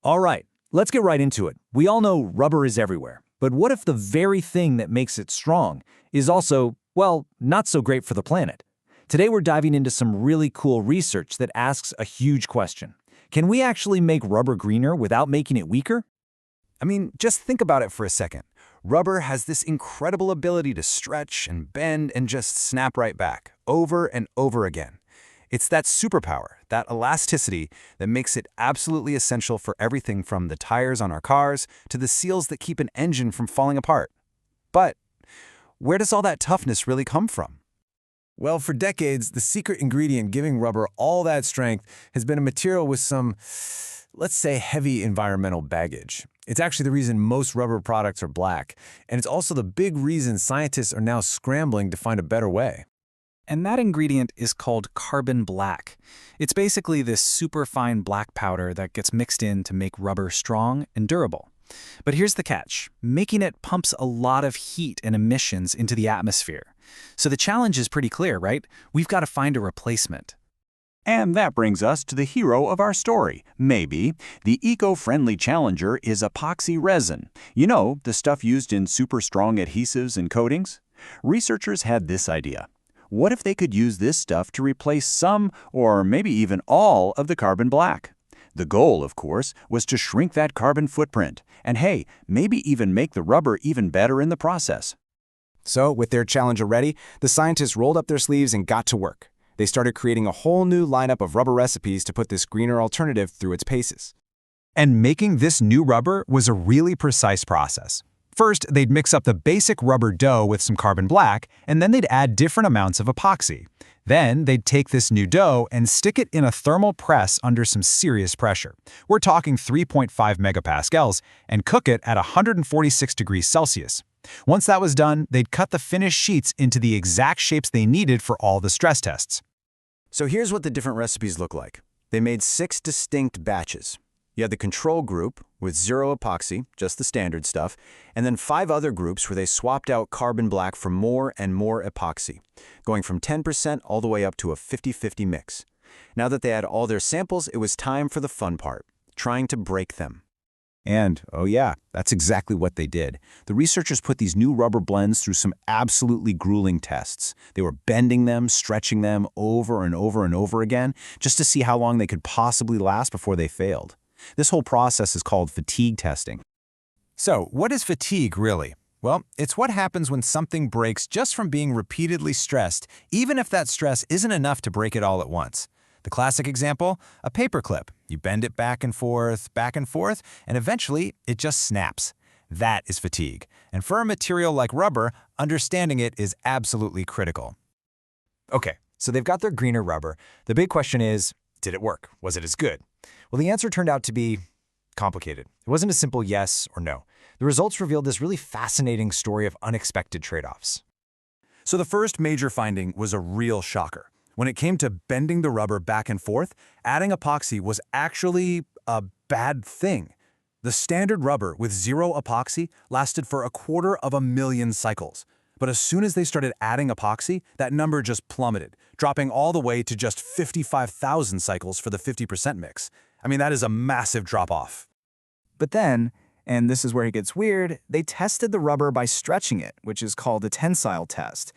All right, let's get right into it. We all know rubber is everywhere. But what if the very thing that makes it strong is also, well, not so great for the planet? Today we're diving into some really cool research that asks a huge question. Can we actually make rubber greener without making it weaker? I mean, just think about it for a second. Rubber has this incredible ability to stretch and bend and just snap right back, over and over again. It's that superpower, that elasticity, that makes it absolutely essential for everything from the tires on our cars to the seals that keep an engine from falling apart. But where does all that toughness really come from? Well, for decades, the secret ingredient giving rubber all that strength has been a material with some, let's say, heavy environmental baggage. It's actually the reason most rubber products are black, and it's also the big reason scientists are now scrambling to find a better way. And that ingredient is called carbon black. It's basically this superfine black powder that gets mixed in to make rubber strong and durable. But here's the catch. Making it pumps a lot of heat and emissions into the atmosphere. So the challenge is pretty clear, right? We've got to find a replacement. And that brings us to the hero of our story, maybe. The eco-friendly challenger is epoxy resin. You know, the stuff used in super strong adhesives and coatings? Researchers had this idea. What if they could use this stuff to replace some, or maybe even all, of the carbon black? The goal, of course, was to shrink that carbon footprint, and hey, maybe even make the rubber even better in the process. So, with their challenger ready, the scientists rolled up their sleeves and got to work. They started creating a whole new lineup of rubber recipes to put this greener alternative through its paces. And making this new rubber was a really precise process. First, they'd mix up the basic rubber dough with some carbon black, and then they'd add different amounts of epoxy. Then, they'd take this new dough and stick it in a thermal press under some serious pressure. We're talking 3.5 megapascals, and cook it at 146 degrees Celsius. Once that was done, they'd cut the finished sheets into the exact shapes they needed for all the stress tests. So here's what the different recipes look like. They made 6 distinct batches. You had the control group with 0 epoxy, just the standard stuff, and then 5 other groups where they swapped out carbon black for more and more epoxy, going from 10% all the way up to a 50-50 mix. Now that they had all their samples, it was time for the fun part, trying to break them. And, oh yeah, that's exactly what they did. The researchers put these new rubber blends through some absolutely grueling tests. They were bending them, stretching them over and over and over again, just to see how long they could possibly last before they failed. This whole process is called fatigue testing. So, what is fatigue really? Well, it's what happens when something breaks just from being repeatedly stressed, even if that stress isn't enough to break it all at once. The classic example, a paperclip. You bend it back and forth, and eventually it just snaps. That is fatigue. And for a material like rubber, understanding it is absolutely critical. Okay, so they've got their greener rubber. The big question is, did it work? Was it as good? Well, the answer turned out to be complicated. It wasn't a simple yes or no. The results revealed this really fascinating story of unexpected trade-offs. So the first major finding was a real shocker. When it came to bending the rubber back and forth, adding epoxy was actually a bad thing. The standard rubber with 0 epoxy lasted for 250,000 cycles. But as soon as they started adding epoxy, that number just plummeted, dropping all the way to just 55,000 cycles for the 50% mix. I mean, that is a massive drop-off. But then, and this is where it gets weird, they tested the rubber by stretching it, which is called a tensile test.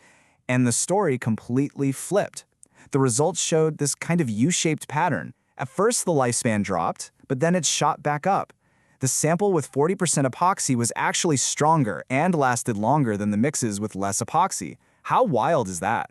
And the story completely flipped. The results showed this kind of U-shaped pattern. At first, the lifespan dropped, but then it shot back up. The sample with 40% epoxy was actually stronger and lasted longer than the mixes with less epoxy. How wild is that?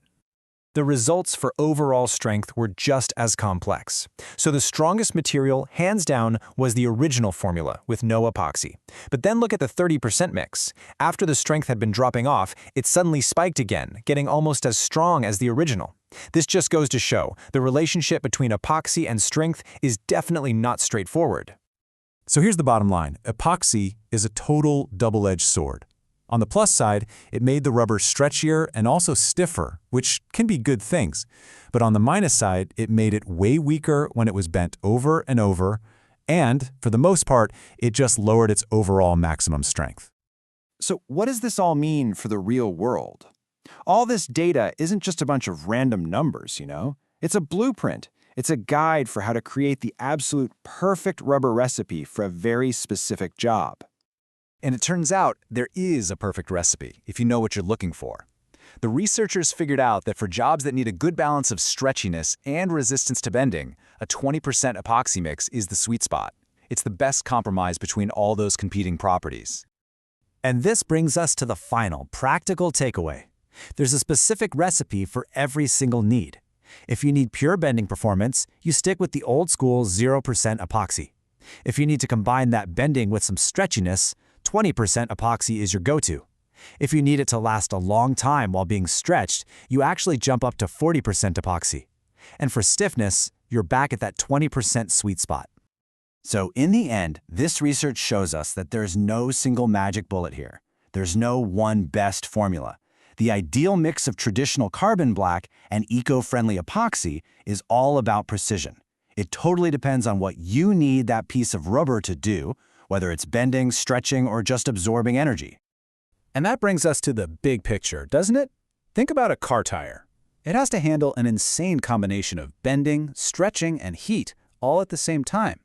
The results for overall strength were just as complex. So the strongest material, hands down, was the original formula with no epoxy. But then look at the 30% mix. After the strength had been dropping off, it suddenly spiked again, getting almost as strong as the original. This just goes to show the relationship between epoxy and strength is definitely not straightforward. So here's the bottom line. Epoxy is a total double-edged sword. On the plus side, it made the rubber stretchier and also stiffer, which can be good things. But on the minus side, it made it way weaker when it was bent over and over, and, for the most part, it just lowered its overall maximum strength. So what does this all mean for the real world? All this data isn't just a bunch of random numbers, you know? It's a blueprint. It's a guide for how to create the absolute perfect rubber recipe for a very specific job. And it turns out there is a perfect recipe if you know what you're looking for. The researchers figured out that for jobs that need a good balance of stretchiness and resistance to bending, a 20% epoxy mix is the sweet spot. It's the best compromise between all those competing properties. And this brings us to the final, practical takeaway. There's a specific recipe for every single need. If you need pure bending performance, you stick with the old-school 0% epoxy. If you need to combine that bending with some stretchiness, 20% epoxy is your go-to. If you need it to last a long time while being stretched, you actually jump up to 40% epoxy. And for stiffness, you're back at that 20% sweet spot. So in the end, this research shows us that there's no single magic bullet here. There's no one best formula. The ideal mix of traditional carbon black and eco-friendly epoxy is all about precision. It totally depends on what you need that piece of rubber to do, whether it's bending, stretching, or just absorbing energy. And that brings us to the big picture, doesn't it? Think about a car tire. It has to handle an insane combination of bending, stretching, and heat all at the same time.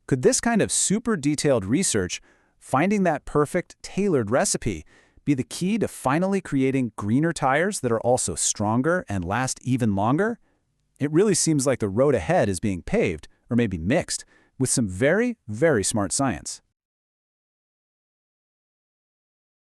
Could this kind of super detailed research, finding that perfect, tailored recipe, be the key to finally creating greener tires that are also stronger and last even longer? It really seems like the road ahead is being paved, or maybe mixed, with some very, very smart science.